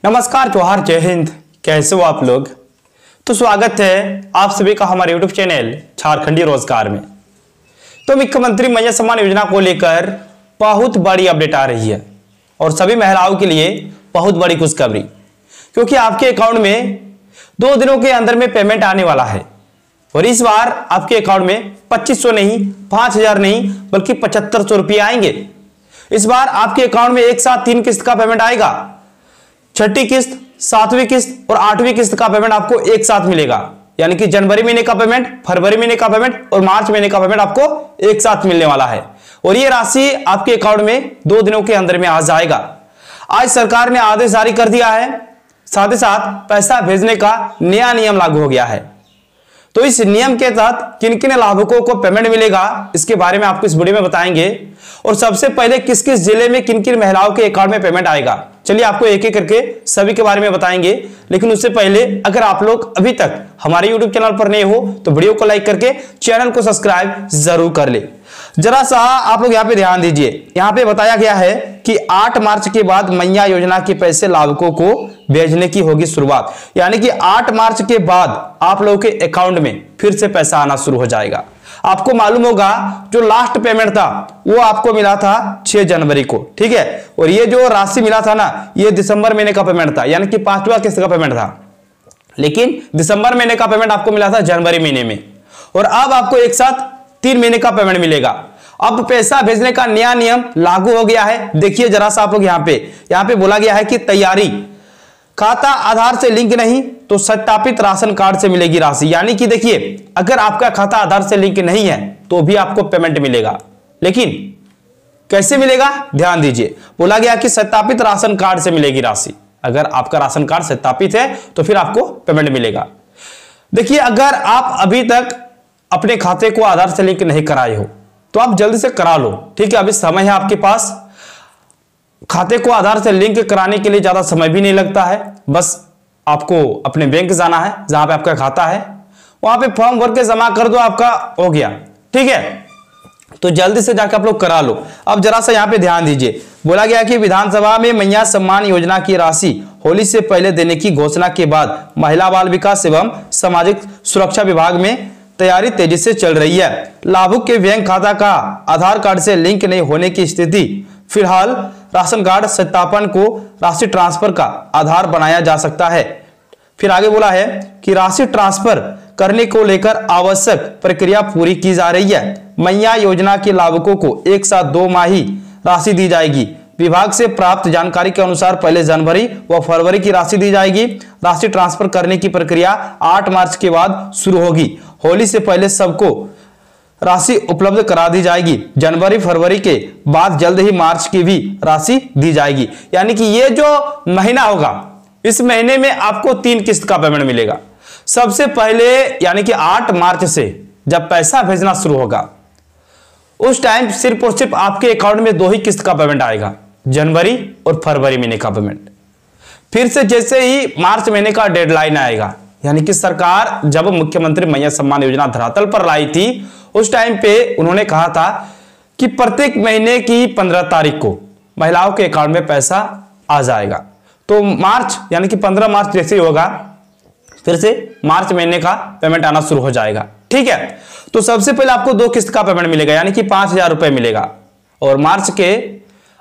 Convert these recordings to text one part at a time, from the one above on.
नमस्कार, जोहार, जय हिंद। कैसे हो आप लोग? तो स्वागत है आप सभी का हमारे YouTube चैनल झारखंडी रोजगार में। तो मुख्यमंत्री मैया सम्मान योजना को लेकर बहुत बड़ी अपडेट आ रही है और सभी महिलाओं के लिए बहुत बड़ी खुशखबरी, क्योंकि आपके अकाउंट में 2 दिनों के अंदर में पेमेंट आने वाला है। और इस बार आपके अकाउंट में 2500 नहीं, 5000 नहीं, बल्कि 7500 रुपये आएंगे। इस बार आपके अकाउंट में एक साथ 3 किस्त का पेमेंट आएगा। छठी किस्त, 7वीं किस्त और 8वीं किस्त का पेमेंट आपको एक साथ मिलेगा। यानी कि जनवरी महीने का पेमेंट, फरवरी महीने का पेमेंट और मार्च महीने का पेमेंट आपको एक साथ मिलने वाला है। और ये राशि आपके अकाउंट में 2 दिनों के अंदर में आ जाएगा। आज सरकार ने आदेश जारी कर दिया है, साथ ही साथ पैसा भेजने का नया नियम लागू हो गया है। तो इस नियम के तहत किन किन लाभुकों को पेमेंट मिलेगा, इसके बारे में आपको इस वीडियो में बताएंगे। और सबसे पहले किस किस जिले में किन किन महिलाओं के अकाउंट में पेमेंट आएगा, चलिए आपको एक एक करके सभी के बारे में बताएंगे। लेकिन उससे पहले अगर आप लोग अभी तक हमारे YouTube चैनल पर नए हो तो वीडियो को लाइक करके चैनल को सब्सक्राइब जरूर कर ले। जरा सा आप लोग यहाँ पे ध्यान दीजिए। यहाँ पे बताया गया है कि 8 मार्च के बाद मैया योजना के पैसे लाभुकों को भेजने की होगी शुरुआत। यानी कि 8 मार्च के बाद आप लोगों के अकाउंट में फिर से पैसा आना शुरू हो जाएगा। आपको मालूम होगा जो लास्ट पेमेंट था वो आपको मिला था 6 जनवरी को, ठीक है। और ये जो राशि मिला था ना, ये दिसंबर महीने का पेमेंट था, यानी कि 5वां किस्त का पेमेंट था। लेकिन दिसंबर महीने का पेमेंट आपको मिला था जनवरी महीने में, और अब आपको एक साथ 3 महीने का पेमेंट मिलेगा। अब पैसा भेजने का नया नियम लागू हो गया है। देखिए जरा सा आप लोग यहाँ पे बोला गया है कि तैयारी, खाता आधार से लिंक नहीं तो सत्यापित राशन कार्ड से मिलेगी राशि। यानी कि देखिए, अगर आपका खाता आधार से लिंक नहीं है तो भी आपको पेमेंट मिलेगा। लेकिन कैसे मिलेगा, ध्यान दीजिए। बोला गया कि सत्यापित राशन कार्ड से मिलेगी राशि। अगर आपका राशन कार्ड सत्यापित है तो फिर आपको पेमेंट मिलेगा। देखिए, अगर आप अभी तक अपने खाते को आधार से लिंक नहीं कराए हो तो आप जल्दी से करा लो, ठीक है। अभी समय है आपके पास। खाते को आधार से लिंक कराने के लिए ज्यादा समय भी नहीं लगता है। बस आपको अपने बैंक जाना है जहां पे आपका खाता है, वहां पे फॉर्म भर के जमा कर दो, आपका हो गया, ठीक है। तो जल्दी से जाकर आप लोग करा लो। अब जरा सा यहाँ पे ध्यान दीजिए। बोला गया कि विधानसभा में मैया सम्मान योजना की राशि होली से पहले देने की घोषणा के बाद महिला बाल विकास एवं सामाजिक सुरक्षा विभाग में तैयारी तेजी से चल रही है। लाभुक के बैंक खाता का आधार कार्ड से लिंक नहीं होने की स्थिति फिलहाल राशन कार्ड सत्यापन को राशि ट्रांसफर का आधार बनाया जा सकता है। फिर आगे बोला है कि राशि ट्रांसफर करने को लेकर आवश्यक प्रक्रिया पूरी की जा रही है। मैया योजना के लाभुकों को एक साथ 2 माही राशि दी जाएगी। विभाग से प्राप्त जानकारी के अनुसार पहले जनवरी व फरवरी की राशि दी जाएगी। राशि ट्रांसफर करने की प्रक्रिया 8 मार्च के बाद शुरू होगी। होली से पहले सबको राशि उपलब्ध करा दी जाएगी। जनवरी फरवरी के बाद जल्द ही मार्च की भी राशि दी जाएगी। यानी कि ये जो महीना होगा, इस महीने में आपको 3 किस्त का पेमेंट मिलेगा। सबसे पहले यानी कि 8 मार्च से जब पैसा भेजना शुरू होगा उस टाइम सिर्फ और सिर्फ आपके अकाउंट में 2 ही किस्त का पेमेंट आएगा, जनवरी और फरवरी महीने का पेमेंट। फिर से जैसे ही मार्च महीने का डेडलाइन आएगा, यानी कि सरकार जब मुख्यमंत्री मैया सम्मान योजना धरातल पर लाई थी उस टाइम पे उन्होंने कहा था कि प्रत्येक महीने की 15 तारीख को महिलाओं के अकाउंट में पैसा आ जाएगा। तो मार्च यानी कि 15 मार्च जैसे ही होगा फिर से मार्च महीने का पेमेंट आना शुरू हो जाएगा, ठीक है। तो सबसे पहले आपको 2 किस्त का पेमेंट मिलेगा, यानी कि 5000 रुपए मिलेगा। और मार्च के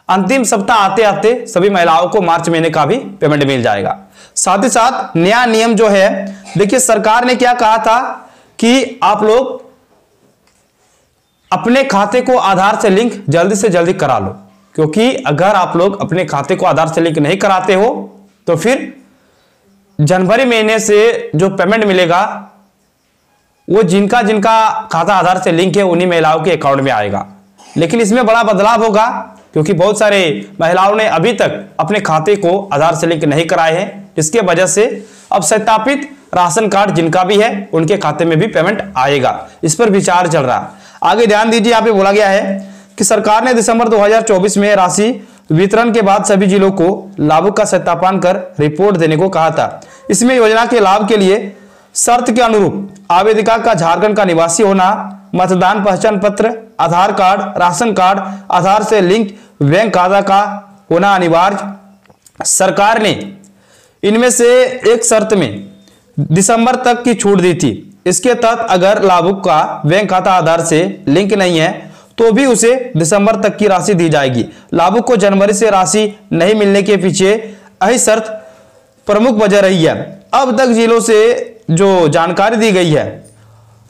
अंतिम सप्ताह आते आते सभी महिलाओं को मार्च महीने का भी पेमेंट मिल जाएगा। साथ ही साथ नया नियम जो है, देखिए सरकार ने क्या कहा था कि आप लोग अपने खाते को आधार से लिंक जल्दी से जल्दी करा लो, क्योंकि अगर आप लोग अपने खाते को आधार से लिंक नहीं कराते हो तो फिर जनवरी महीने से जो पेमेंट मिलेगा वो जिनका जिनका खाता आधार से लिंक है उन्हीं महिलाओं के अकाउंट में आएगा। लेकिन इसमें बड़ा बदलाव होगा, क्योंकि बहुत सारे महिलाओं ने अभी तक अपने खाते को आधार से लिंक नहीं कराए हैं, जिसके वजह से अब सत्यापित राशन कार्ड जिनका भी है उनके खाते में भी पेमेंट आएगा। इस पर विचार चल रहा है। आगे ध्यान दीजिए, यहाँ पे बोला गया है कि सरकार ने दिसंबर 2024 में राशि वितरण के बाद सभी जिलों को लाभुक का सत्यापन कर रिपोर्ट देने को कहा था। इसमें योजना के लाभ के लिए शर्त के अनुरूप आवेदिका का झारखंड का निवासी होना, मतदान पहचान पत्र, आधार कार्ड, राशन कार्ड, आधार से लिंक बैंक खाता का होना अनिवार्य। सरकार ने इनमें से एक शर्त में दिसंबर तक की छूट दी थी। इसके तहत अगर लाभुक का बैंक खाता आधार से लिंक नहीं है तो भी उसे दिसंबर तक की राशि दी जाएगी। लाभुक को जनवरी से राशि नहीं मिलने के पीछे यही शर्त प्रमुख वजह रही है। अब तक जिलों से जो जानकारी दी गई है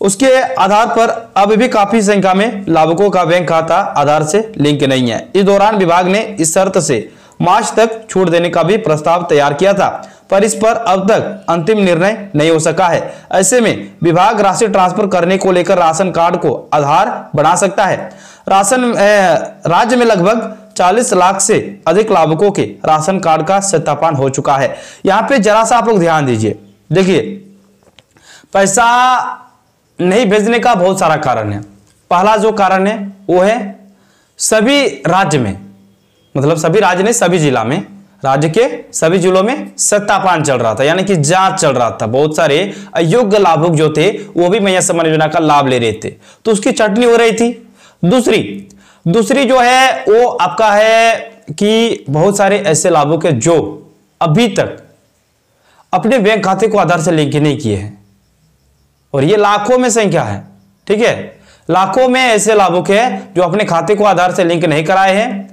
उसके आधार पर अब भी काफी संख्या में लाभुकों का बैंक खाता आधार से लिंक नहीं है। इस दौरान विभाग ने इस शर्त से मार्च तक छूट देने का भी प्रस्ताव तैयार किया था, पर इस पर अब तक अंतिम निर्णय नहीं हो सका है। ऐसे में विभाग राशि ट्रांसफर करने को लेकर राशन कार्ड को आधार बना सकता है। राज्य में लगभग 40 लाख से अधिक लाभुकों के राशन कार्ड का सत्यापन हो चुका है। यहाँ पे जरा सा आप लोग ध्यान दीजिए। देखिए, पैसा नहीं भेजने का बहुत सारा कारण है। पहला जो कारण है वो है सभी राज्य में, मतलब सभी राज्य नहीं, सभी जिला में, राज्य के सभी जिलों में सत्यापन चल रहा था, यानी कि जांच चल रहा था। बहुत सारे अयोग्य लाभुक जो थे वो भी मैया सम्मान योजना का लाभ ले रहे थे, तो उसकी चटनी हो रही थी। दूसरी जो है वो आपका है कि बहुत सारे ऐसे लाभुक है जो अभी तक अपने बैंक खाते को आधार से लिंक नहीं किए हैं, और ये लाखों में संख्या है। ठीक है, लाखों में ऐसे लाभुक है जो अपने खाते को आधार से लिंक नहीं कराए हैं।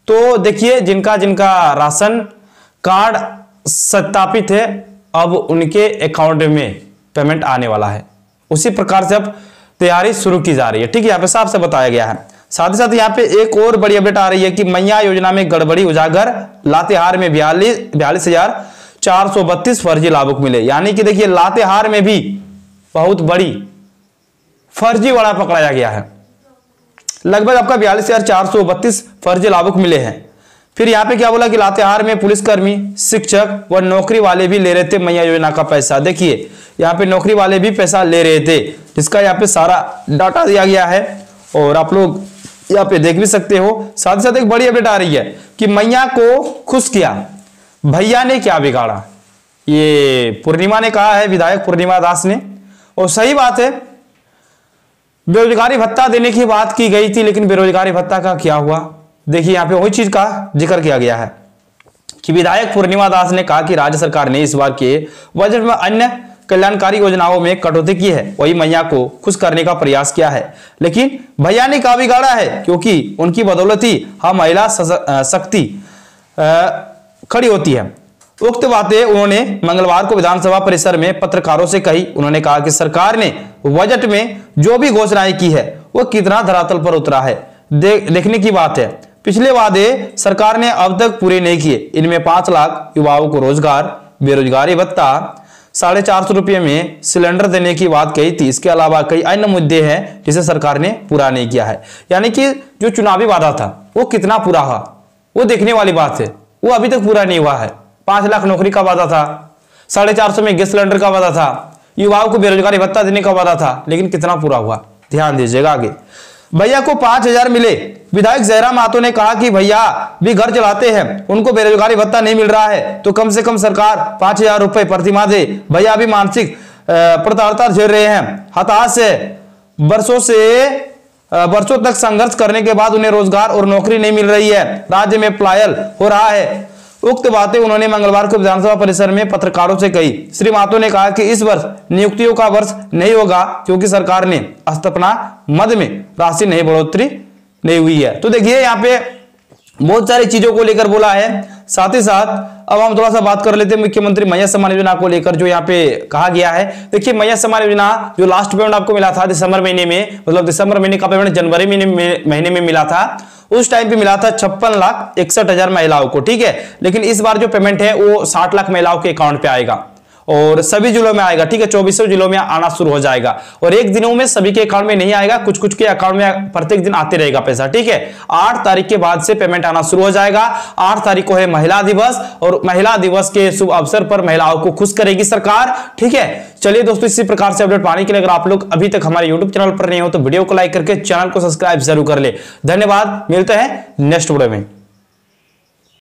तो देखिए, जिनका राशन कार्ड सत्यापित है अब उनके अकाउंट में पेमेंट आने वाला है। उसी प्रकार से अब तैयारी शुरू की जा रही है। ठीक है, यहाँ पे साफ से बताया गया है। साथ ही साथ यहाँ पे एक और बड़ी अपडेट आ रही है कि मैया योजना में गड़बड़ी उजागर, लातेहार में 42,432 फर्जी लाभुक मिले। यानी कि देखिए, लातेहार में भी बहुत बड़ी फर्जीवाड़ा पकड़ाया गया है। लगभग आपका 42,432 फर्जी लाभुक मिले हैं। फिर यहाँ पे क्या बोला कि लातेहार में पुलिसकर्मी, शिक्षक व नौकरी वाले भी ले रहे थे मैया योजना का पैसा। देखिए, यहाँ पे नौकरी वाले भी पैसा ले रहे थे, जिसका यहाँ पे सारा डाटा दिया गया है और आप लोग यहाँ पे देख भी सकते हो। साथ ही साथ एक बड़ी अपडेट आ रही है कि मैया को खुश किया, भैया ने क्या बिगाड़ा। ये पूर्णिमा ने कहा है, विधायक पूर्णिमा दास ने, और सही बात है। बेरोजगारी भत्ता देने की बात की गई थी, लेकिन बेरोजगारी भत्ता का क्या हुआ। देखिए, यहाँ पे वही चीज का जिक्र किया गया है कि विधायक पूर्णिमा दास ने कहा कि राज्य सरकार ने इस बार के बजट में अन्य कल्याणकारी योजनाओं में कटौती की है, वही मैया को खुश करने का प्रयास किया है। लेकिन भैया ने क्या बिगाड़ा है, क्योंकि उनकी बदौलत ही हम महिला शक्ति खड़ी होती है। उक्त बातें उन्होंने मंगलवार को विधानसभा परिसर में पत्रकारों से कही। उन्होंने कहा कि सरकार ने बजट में जो भी घोषणाएं की है वो कितना धरातल पर उतरा है देखने की बात है। पिछले वादे सरकार ने अब तक पूरे नहीं किए। इनमें 5 लाख युवाओं को रोजगार, बेरोजगारी भत्ता, 450 रुपये में सिलेंडर देने की बात कही थी। इसके अलावा कई अन्य मुद्दे हैं जिसे सरकार ने पूरा नहीं किया है। यानी कि जो चुनावी वादा था वो कितना पूरा हुआ वो देखने वाली बात है। वो अभी तक पूरा नहीं हुआ है। 5 लाख नौकरी का वादा था, 450 में गैस सिलेंडर का वादा था, युवाओं को बेरोजगारी भत्ता देने का वादा था, लेकिन कितना पूरा हुआ ध्यान दीजिएगा। आगे भैया को 5,000 मिले। विधायक जयराम महतो ने कहा कि भैया भी घर चलाते हैं, उनको बेरोजगारी भत्ता नहीं मिल रहा है, तो कम से कम सरकार 5,000 रुपए प्रति माह दे। भैया भी मानसिक प्रताड़ना झेल रहे हैं, हताश है। वर्षों तक संघर्ष करने के बाद उन्हें रोजगार और नौकरी नहीं मिल रही है, राज्य में पलायन हो रहा है। उक्त बातें उन्होंने मंगलवार को विधानसभा परिसर में पत्रकारों से कही। श्री महतो ने कहा कि इस वर्ष नियुक्तियों का वर्ष नहीं होगा, क्योंकि सरकार ने स्थापना मद में राशि नहीं बढ़ोतरी नहीं हुई है। तो देखिए, यहाँ पे बहुत सारी चीजों को लेकर बोला है। साथ ही साथ अब हम थोड़ा सा बात कर लेते हैं मुख्यमंत्री मैया सम्मान योजना को लेकर, जो यहाँ पे कहा गया है। देखिए, मैया सम्मान योजना जो लास्ट पेमेंट आपको मिला था दिसंबर महीने में, मतलब दिसंबर महीने का पेमेंट जनवरी महीने में मिला था, उस टाइम पे मिला था 56,61,000 महिलाओं को। ठीक है, लेकिन इस बार जो पेमेंट है वो 60 लाख महिलाओं के अकाउंट पे आएगा और सभी जिलों में आएगा। ठीक है, 24 जिलों में आना शुरू हो जाएगा और एक दिनों में सभी के अकाउंट में नहीं आएगा, कुछ कुछ के अकाउंट में प्रत्येक दिन आते रहेगा पैसा। ठीक है, 8 तारीख के बाद से पेमेंट आना शुरू हो जाएगा। 8 तारीख को है महिला दिवस और महिला दिवस के शुभ अवसर पर महिलाओं को खुश करेगी सरकार। ठीक है, चलिए दोस्तों, इसी प्रकार से अपडेट पाने के लिए अगर आप लोग अभी तक हमारे यूट्यूब चैनल पर नहीं हो तो वीडियो को लाइक करके चैनल को सब्सक्राइब जरूर कर ले। धन्यवाद, मिलते हैं नेक्स्ट वीडियो में।